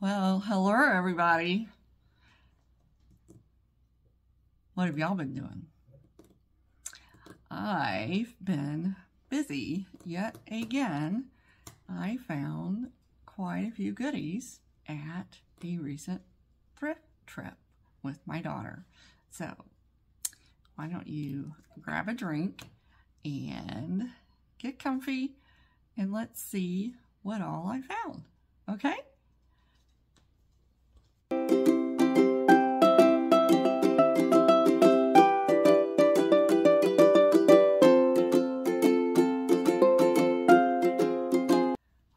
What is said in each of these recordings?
Well, hello everybody. What have y'all been doing? I've been busy yet again. I found quite a few goodies at a recent thrift trip with my daughter. So why don't you grab a drink and get comfy and let's see what all I found, okay?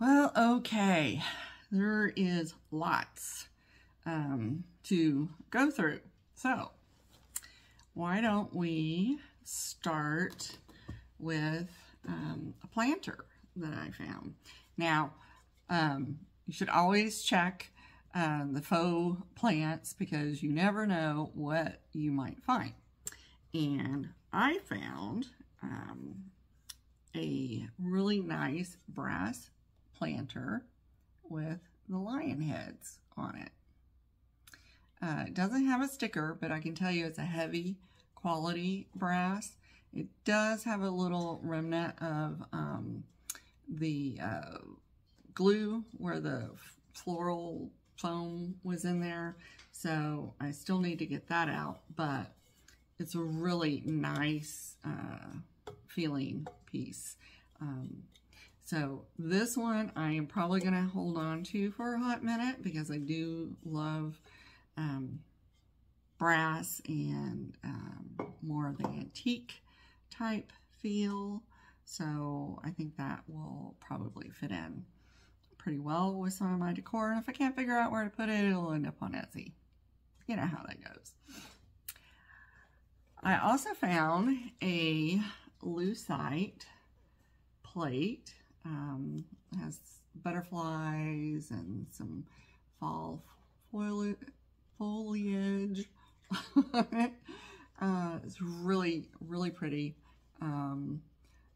Well, okay, there is lots to go through. So why don't we start with a planter that I found. Now, you should always check the faux plants because you never know what you might find. And I found a really nice brass planter with the lion heads on it. It doesn't have a sticker, but I can tell you it's a heavy quality brass. It does have a little remnant of the glue where the floral foam was in there, so I still need to get that out, but it's a really nice feeling piece. So this one I am probably going to hold on to for a hot minute because I do love brass and more of the antique type feel. So I think that will probably fit in pretty well with some of my decor. And if I can't figure out where to put it, it'll end up on Etsy. You know how that goes. I also found a lucite plate. It has butterflies and some fall foliage. It's really, really pretty.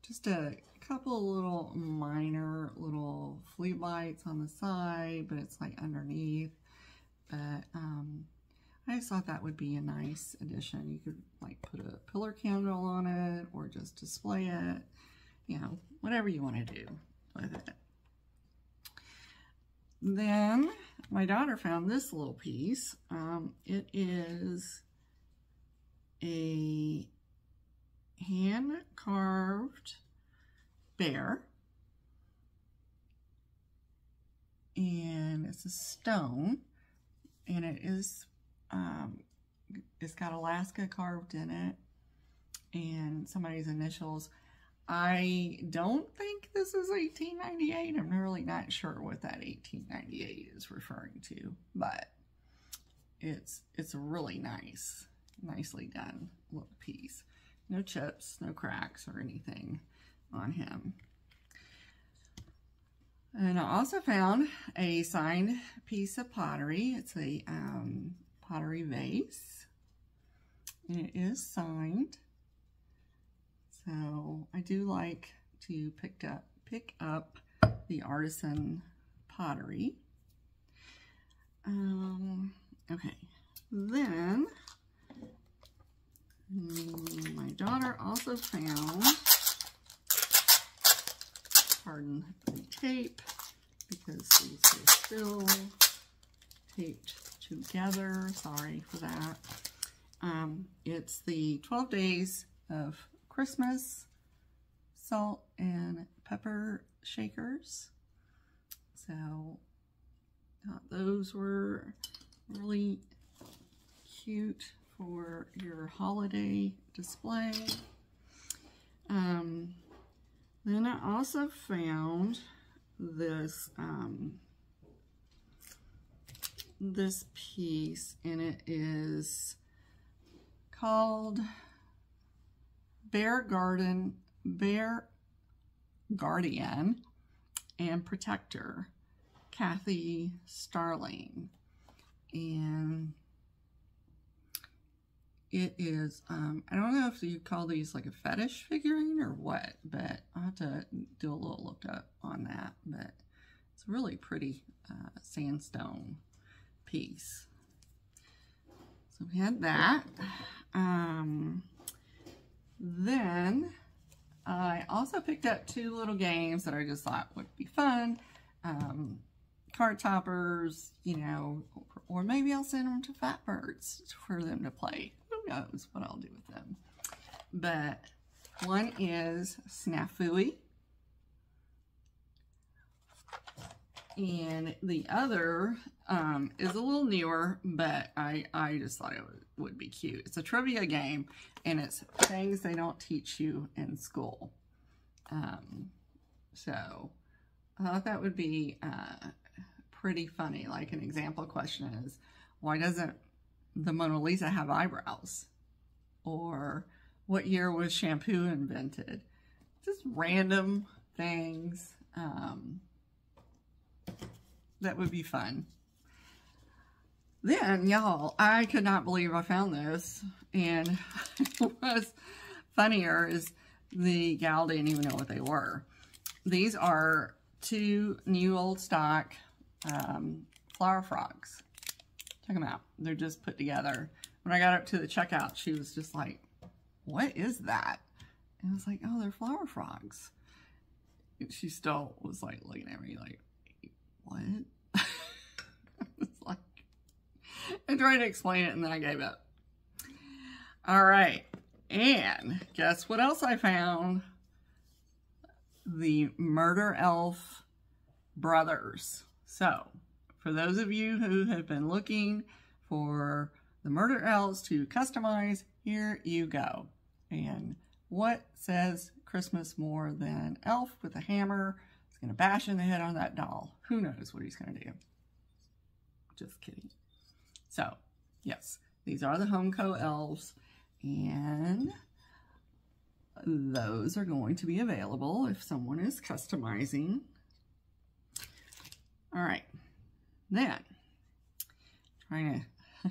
Just a couple little minor little flea bites on the side, but it's like underneath. But I just thought that would be a nice addition. You could like put a pillar candle on it or just display it, you know, whatever you want to do with it. Then my daughter found this little piece. It is a hand-carved bear, and it's a stone, and it is it's got Alaska carved in it and somebody's initials. I don't think this is 1898. I'm really not sure what that 1898 is referring to, but it's a really nicely done little piece. No chips, no cracks or anything on him. And I also found a signed piece of pottery. It's a pottery vase, and it is signed. So I do like to pick up the artisan pottery. Okay, then my daughter also found, pardon the tape, because these are still taped together. Sorry for that. It's the 12 Days of Christmas salt and pepper shakers. So those were really cute for your holiday display. Then I also found this this piece, and it is called Bear Guardian and Protector, Kathy Starling. And it is, I don't know if you call these like a fetish figurine or what, but I'll have to do a little look up on that. But It's a really pretty sandstone piece. So we had that. Then I also picked up 2 little games that I just thought would be fun. Card toppers, you know, or maybe I'll send them to Fatbirds for them to play. Who knows what I'll do with them. But one is Snafooey. And the other is a little newer, but I just thought it would be cute. It's a trivia game, and it's things they don't teach you in school. So I thought that would be pretty funny. Like, an example question is, why doesn't the Mona Lisa have eyebrows? Or what year was shampoo invented? Just random things. That would be fun. Then, y'all, I could not believe I found this. And what's funnier is the gal didn't even know what they were. These are 2 new old stock flower frogs. Check them out. They're just put together. When I got up to the checkout, she was just like, what is that? And I was like, oh, they're flower frogs. And she still was like looking at me like, what? It's like, I tried to explain it and then I gave up. All right. And guess what else I found? The Murder Elf brothers. So, for those of you who have been looking for the Murder Elves to customize, here you go. And what says Christmas more than Elf with a hammer? He's going to bash in the head on that doll. Who knows what he's going to do? Just kidding. So, yes, these are the Homeco elves, and those are going to be available if someone is customizing. All right, then, trying to,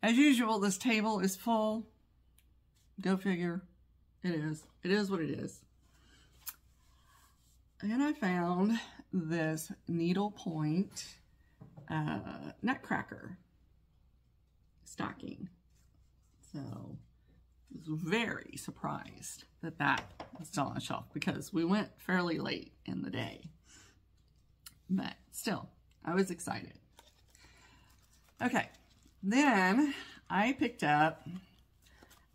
as usual, this table is full. Go figure. It is. It is what it is. And I found this needlepoint nutcracker stocking. So I was very surprised that that was still on the shelf because we went fairly late in the day. But still, I was excited. Okay, then I picked up,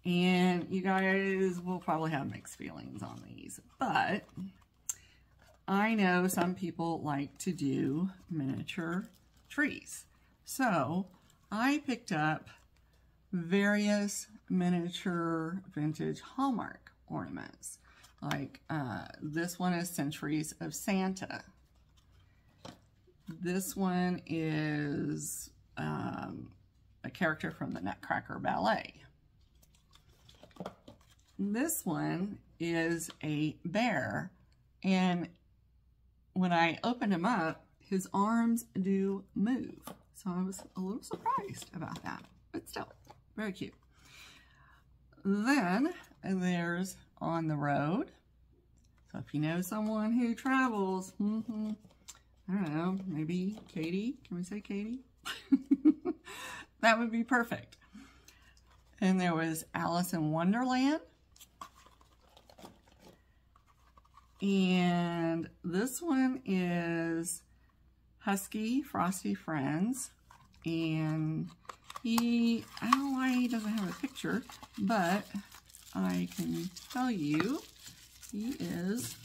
and you guys will probably have mixed feelings on these, but I know some people like to do miniature trees. So I picked up various miniature vintage Hallmark ornaments. Like this one is Centuries of Santa. This one is a character from the Nutcracker Ballet. This one is a bear, and when I opened him up, his arms do move. So I was a little surprised about that, but still, very cute. Then there's On the Road. So if you know someone who travels, I don't know, maybe Katie. Can we say Katie? That would be perfect. And there was Alice in Wonderland. And this one is Husky Frosty Friends. And I don't know why he doesn't have a picture, but I can tell you he is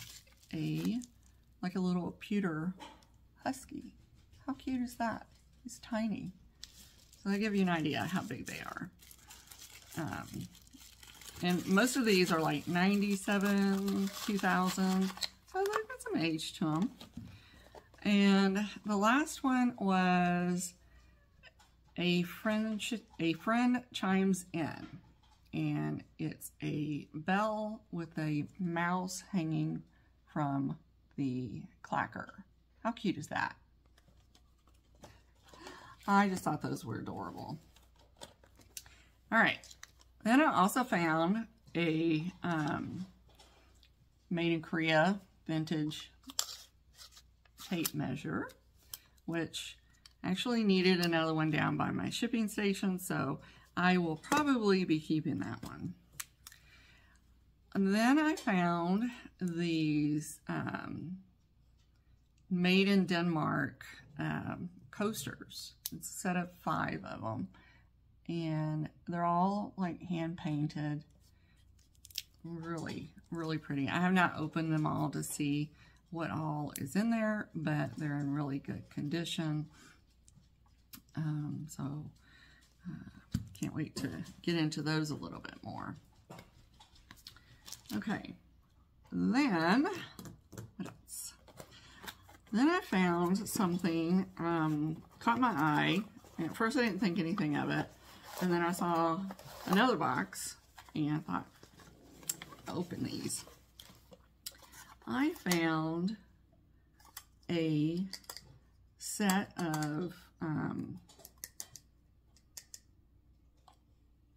like a little pewter husky. How cute is that? He's tiny. So they give you an idea how big they are. And most of these are like 97, 2000. So they've got some age to them. And the last one was A Friend Chimes In. And it's a bell with a mouse hanging from the clacker. How cute is that? I just thought those were adorable. All right. Then I also found a Made in Korea vintage tape measure, which actually needed another one down by my shipping station, so I will probably be keeping that one. And then I found these made in Denmark coasters. It's a set of 5 of them, and they're all like hand painted. Really, really pretty. I have not opened them all to see what all is in there, but they're in really good condition. Can't wait to get into those a little bit more. Okay, then what else? Then I found something, caught my eye, and at first I didn't think anything of it, and then I saw another box, and I thought, I'll open these. I found a set of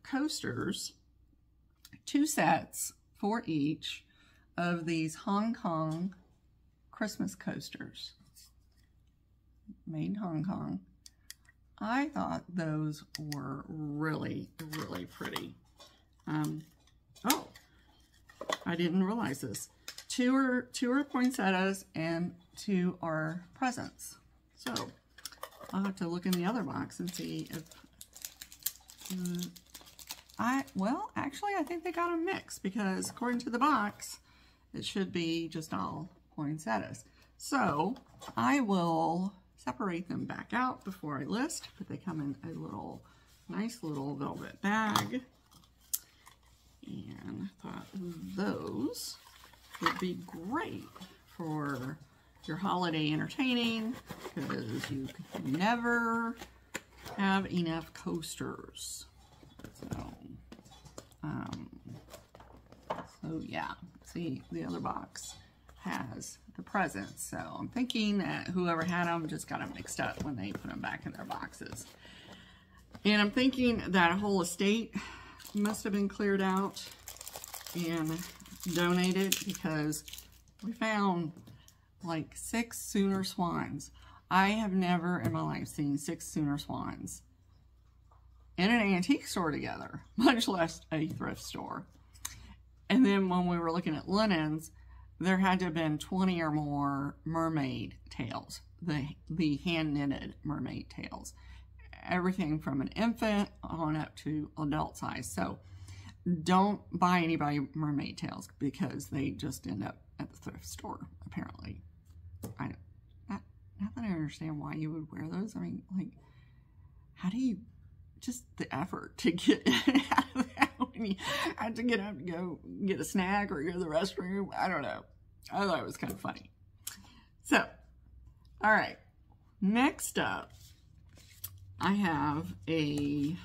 coasters, 2 sets for each of these Hong Kong Christmas coasters, made in Hong Kong. I thought those were really, really pretty. Oh, I didn't realize this. 2 are poinsettias and 2 are presents. So I'll have to look in the other box and see if well, actually, I think they got a mix, because according to the box, it should be just all poinsettias. So I will separate them back out before I list, but they come in a little, nice little velvet bag. And I thought those would be great for your holiday entertaining, because you never have enough coasters. So yeah, see, the other box has the presents, so I'm thinking that whoever had them just got them mixed up when they put them back in their boxes. And I'm thinking that a whole estate must have been cleared out and donated, because we found like 6 Sooner Swans. I have never in my life seen 6 Sooner Swans in an antique store together, much less a thrift store. And then when we were looking at linens, there had to have been 20 or more mermaid tails, the hand-knitted mermaid tails. Everything from an infant on up to adult size. So don't buy anybody mermaid tails, because they just end up at the thrift store, apparently. Not that I understand why you would wear those. I mean, like, how do you, just the effort to get out of that when you have to get up to go get a snack or go to the restroom. I don't know. I thought it was kind of funny. So, all right. Next up, I have a,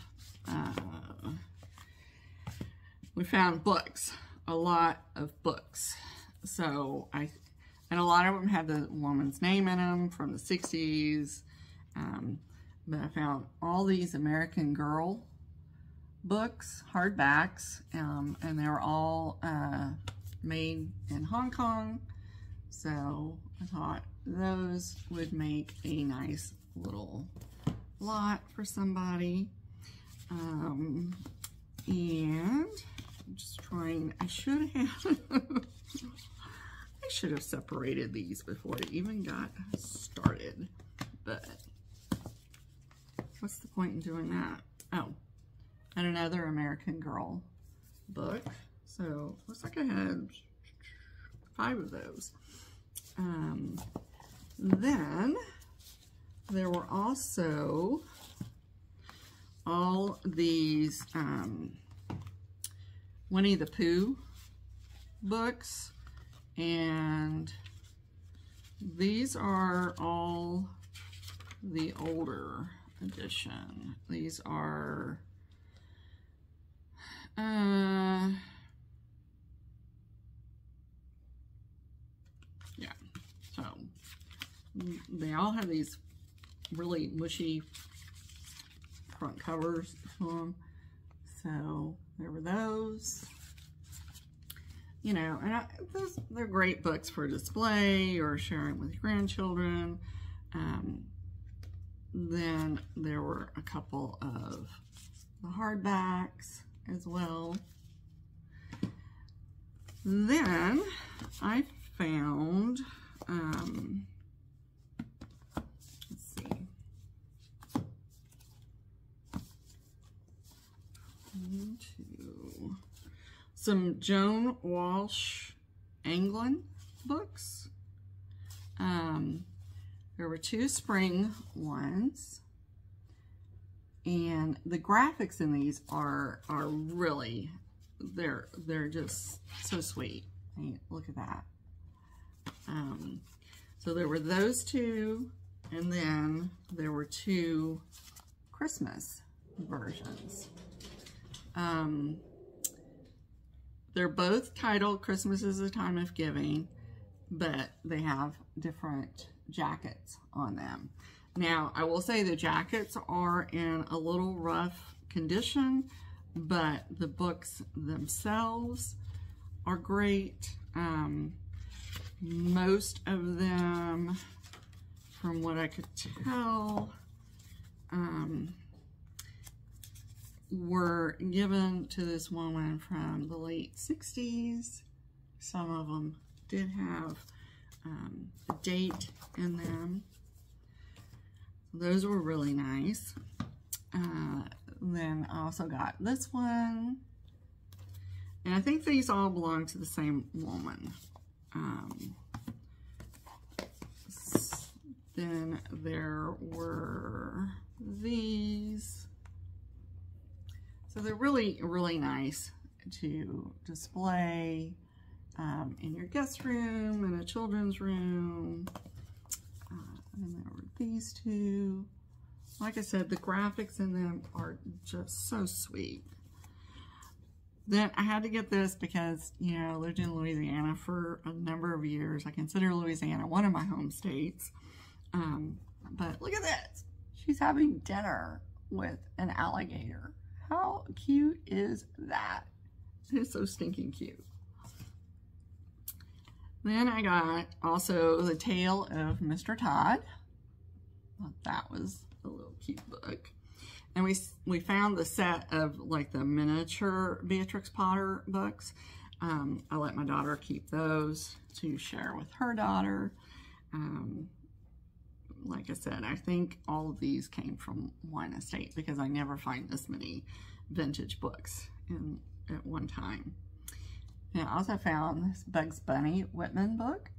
we found books, a lot of books. So and a lot of them had the woman's name in them from the 60s. But I found all these American Girl books, hardbacks, and they were all made in Hong Kong. So I thought those would make a nice little lot for somebody. And I'm just trying, I should have separated these before I even got started, but what's the point in doing that? Oh, and another American Girl book. So looks like I had 5 of those. Then there were also all these Winnie the Pooh books, and these are all the older edition. These are yeah, so they all have these really mushy front covers to them. So there were those. you know, and they're great books for display or sharing with your grandchildren. Then there were a couple of the hardbacks as well. Then I found, let's see, some Joan Walsh Anglin books. There were 2 spring ones, and the graphics in these are really, they're just so sweet. I mean, look at that. So there were those 2, and then there were 2 Christmas versions. They're both titled Christmas is a Time of Giving, but they have different jackets on them. Now, I will say the jackets are in a little rough condition, but the books themselves are great. Most of them, from what I could tell, were given to this woman from the late 60s. Some of them did have a date in them. Those were really nice. Then I also got this one. And I think these all belong to the same woman. Then there were these. So they're really, really nice to display in your guest room, in a children's room. And there were these 2. Like I said, the graphics in them are just so sweet. Then I had to get this because, you know, I lived in Louisiana for a number of years. I consider Louisiana one of my home states. But look at this. She's having dinner with an alligator. How cute is that? It's so stinking cute. Then I got also The Tale of Mr. Todd. Thought that was a little cute book. And we found the set of like the miniature Beatrix Potter books. I let my daughter keep those to share with her daughter. Like I said, I think all of these came from one estate because I never find this many vintage books at one time. And I also found this Bugs Bunny Whitman book.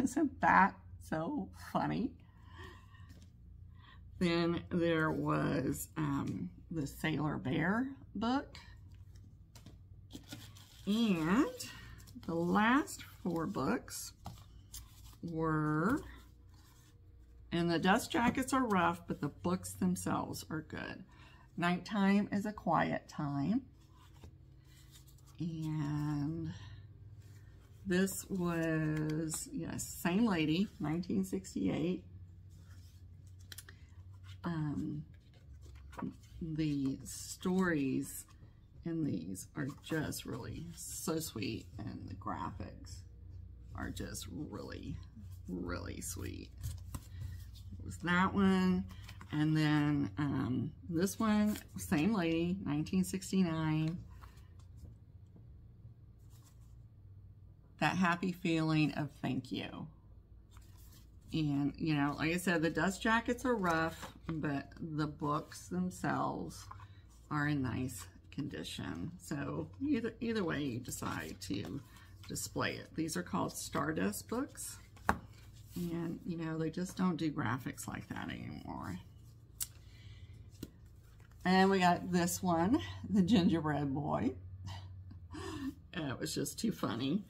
Isn't that so funny? Then there was the Sailor Bear book. And the last 4 books were, and the dust jackets are rough, but the books themselves are good. Nighttime is a Quiet Time. And this was, yes, same lady, 1968. The stories in these are just really so sweet, and the graphics are just really, really sweet. It was that one. And then this one, same lady, 1969. That happy feeling of thank you. And, you know, like I said, the dust jackets are rough, but the books themselves are in nice condition. So either way you decide to display it. These are called Stardust books. And, you know, they just don't do graphics like that anymore. And we got this one, The Gingerbread Boy. It was just too funny.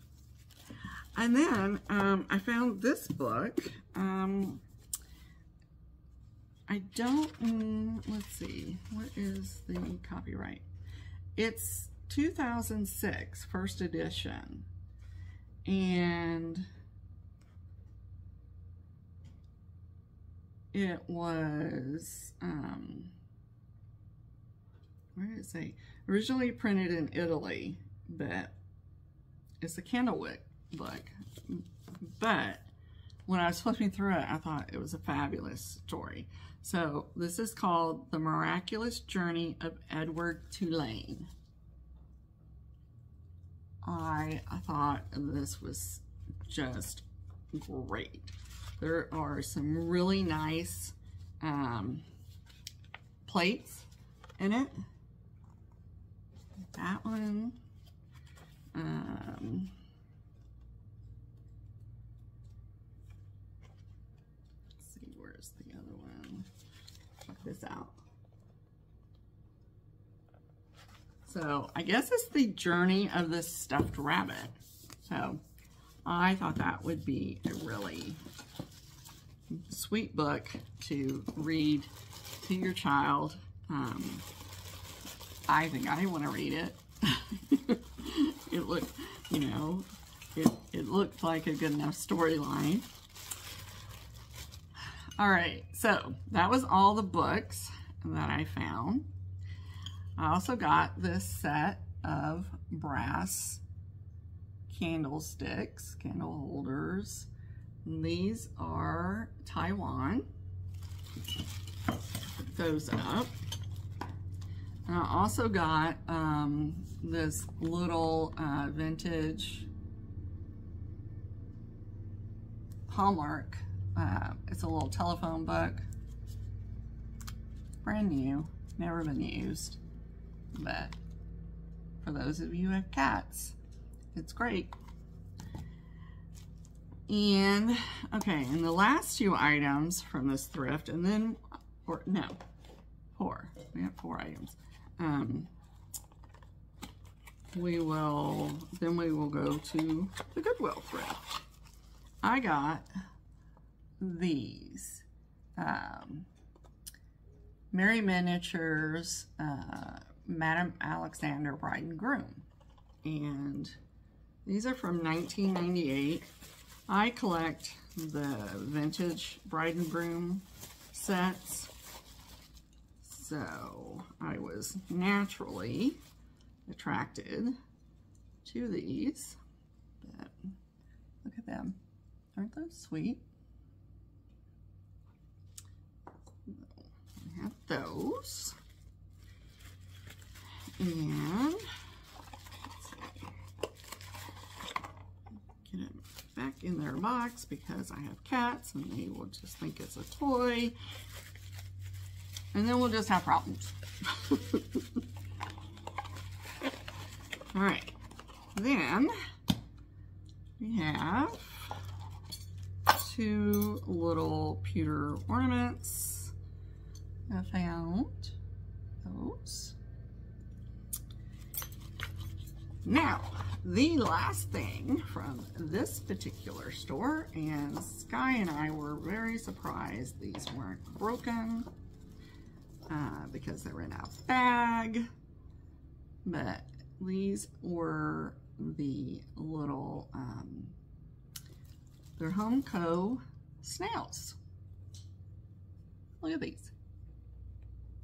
And then I found this book. I don't, let's see, what is the copyright? It's 2006, first edition. And it was, where did it say? Originally printed in Italy, but it's a candlewick book, but when I was flipping through it, I thought it was a fabulous story. So this is called The Miraculous Journey of Edward Tulane. I thought this was just great. There are some really nice plates in it. That one. Let's see, where's the other one? Check this out. So I guess it's the journey of this stuffed rabbit. So I thought that would be a really sweet book to read to your child. I think I want to read it. It looked, you know, it looked like a good enough storyline. All right, so that was all the books that I found. I also got this set of brass candlesticks, candle holders. These are Taiwan. Put those up. And I also got this little vintage Hallmark. It's a little telephone book. Brand new, never been used. But for those of you who have cats, it's great. And okay, and the last two items from this thrift, and then, or no, four. We have 4 items. We will go to the Goodwill thrift. I got these Mary Miniatures Madame Alexander Bride and Groom, and these are from 1998. I collect the vintage Bride and Groom sets, so I was naturally attracted to these. But look at them, aren't those sweet? I have those. And let's see, get it back in their box because I have cats and they will just think it's a toy, and then we'll just have problems. All right, then we have 2 little pewter ornaments. I found those. Now, the last thing from this particular store, and Sky and I were very surprised these weren't broken because they were in a bag, but these were the little, they're Homeco snails. Look at these.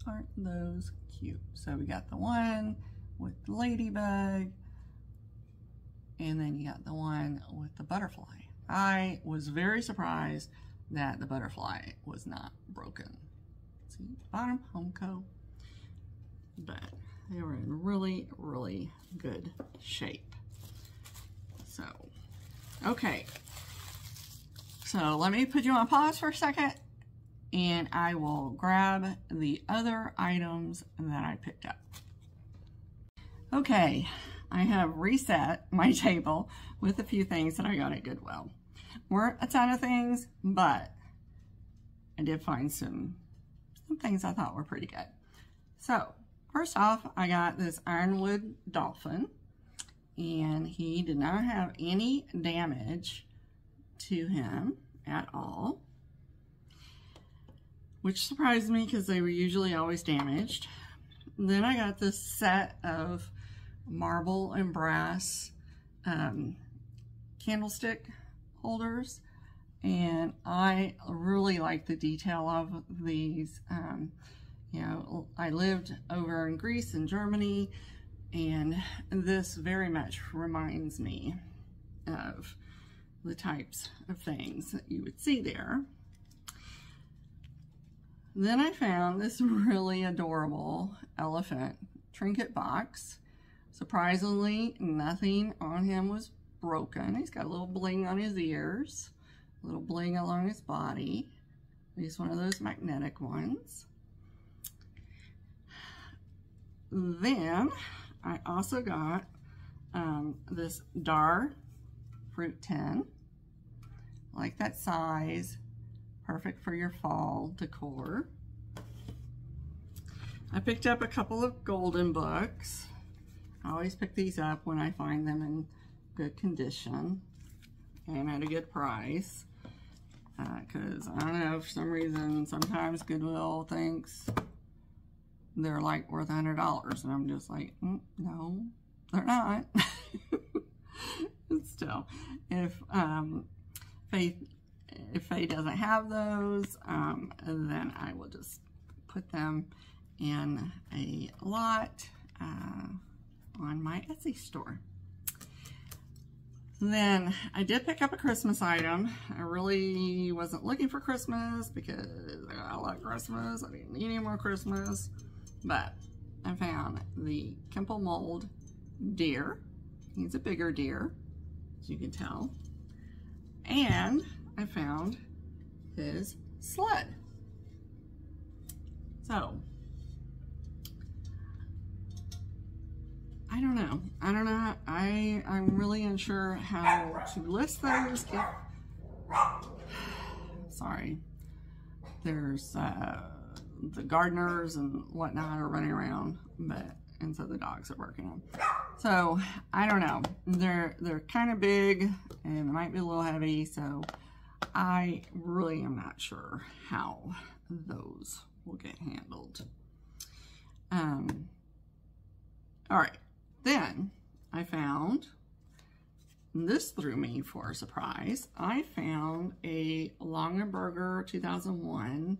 Aren't those cute? So we got the one with the ladybug, and then you got the one with the butterfly. I was very surprised that the butterfly was not broken. See, bottom, Homeco. But they were in really, really good shape. So, okay. So let me put you on pause for a second, and I will grab the other items that I picked up. Okay, I have reset my table with a few things that I got at Goodwill. Weren't a ton of things, but I did find some things I thought were pretty good. So, first off, I got this ironwood dolphin, and he did not have any damage to him at all, which surprised me because they were usually always damaged. Then I got this set of marble and brass candlestick holders, and I really like the detail of these. You know, I lived over in Greece and Germany, and this very much reminds me of the types of things that you would see there. Then I found this really adorable elephant trinket box. Surprisingly, nothing on him was broken. He's got a little bling on his ears, a little bling along his body. He's one of those magnetic ones. Then I also got this Dar fruit tin. I like that size, perfect for your fall decor. I picked up a couple of golden books. I always pick these up when I find them in good condition and at a good price. Because I don't know, for some reason, sometimes Goodwill thinks they're like worth $100, and I'm just like, no, they're not. Still, if Faye doesn't have those, then I will just put them in a lot on my Etsy store. Then I did pick up a Christmas item. I really wasn't looking for Christmas because I like Christmas. I didn't need any more Christmas. But I found the Kemple mold deer. He's a bigger deer, as you can tell. And I found his sled. So, I don't know. I'm really unsure how to list those. Sorry. There's the gardeners and whatnot are running around, and so the dogs are working on. So I don't know. They're kind of big and they might be a little heavy, so I really am not sure how those will get handled. All right. Then I found, this threw me for a surprise, I found a Longaberger 2001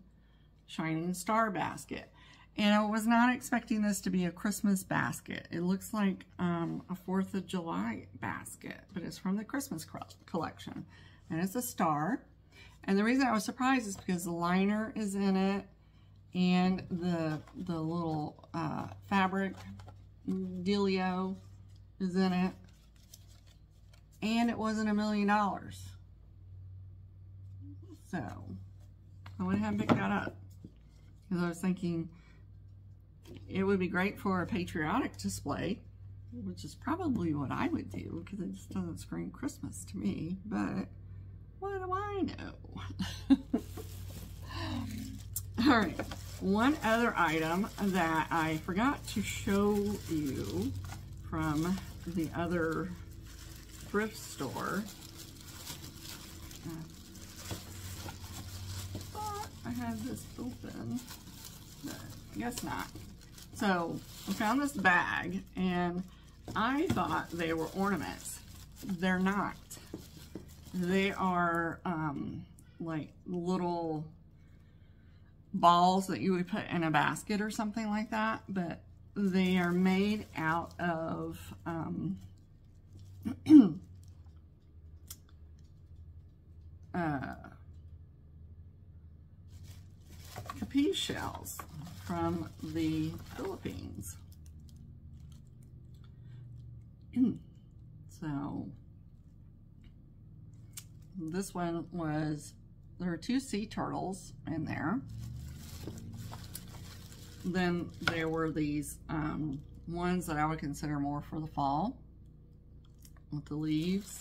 Shining Star basket. And I was not expecting this to be a Christmas basket. It looks like a 4th of July basket, but it's from the Christmas collection. And it's a star. And the reason I was surprised is because the liner is in it and the little fabric dealio is in it, and it wasn't $1 million. So I went ahead and picked that up because I was thinking it would be great for a patriotic display, which is probably what I would do because it just doesn't scream Christmas to me, but what do I know? All right, one other item that I forgot to show you from the other thrift store. I thought I had this open, but I guess not. So I found this bag and I thought they were ornaments. They're not. They are like little balls that you would put in a basket or something like that, but they are made out of capiche shells from the Philippines. So this one was, there are 2 sea turtles in there. Then there were these ones that I would consider more for the fall with the leaves,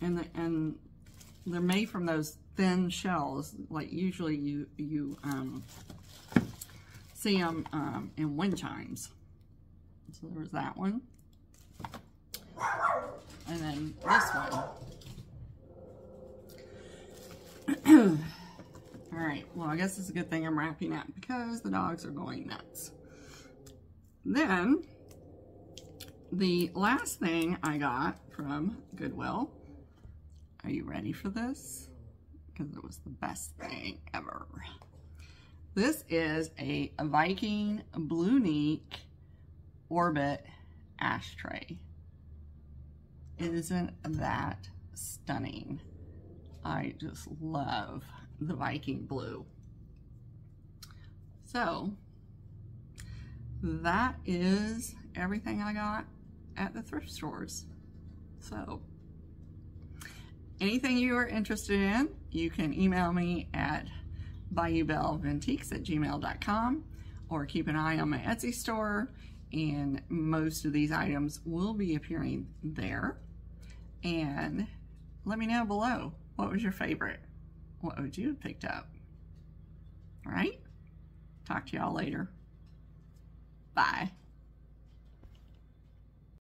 and they're made from those thin shells. Like usually you see them in wind chimes. So there was that one, and then this one. All right, well, I guess it's a good thing I'm wrapping up because the dogs are going nuts. Then, the last thing I got from Goodwill, are you ready for this? Because it was the best thing ever. This is a Viking Blue Neat Orbit ashtray. Isn't that stunning? I just love the Viking blue. So that is everything I got at the thrift stores. So anything you are interested in, you can email me at bayoubellevantiques@gmail.com, or keep an eye on my Etsy store, and most of these items will be appearing there. And let me know below, what was your favorite? What would you have picked up? All right? Talk to y'all later. Bye.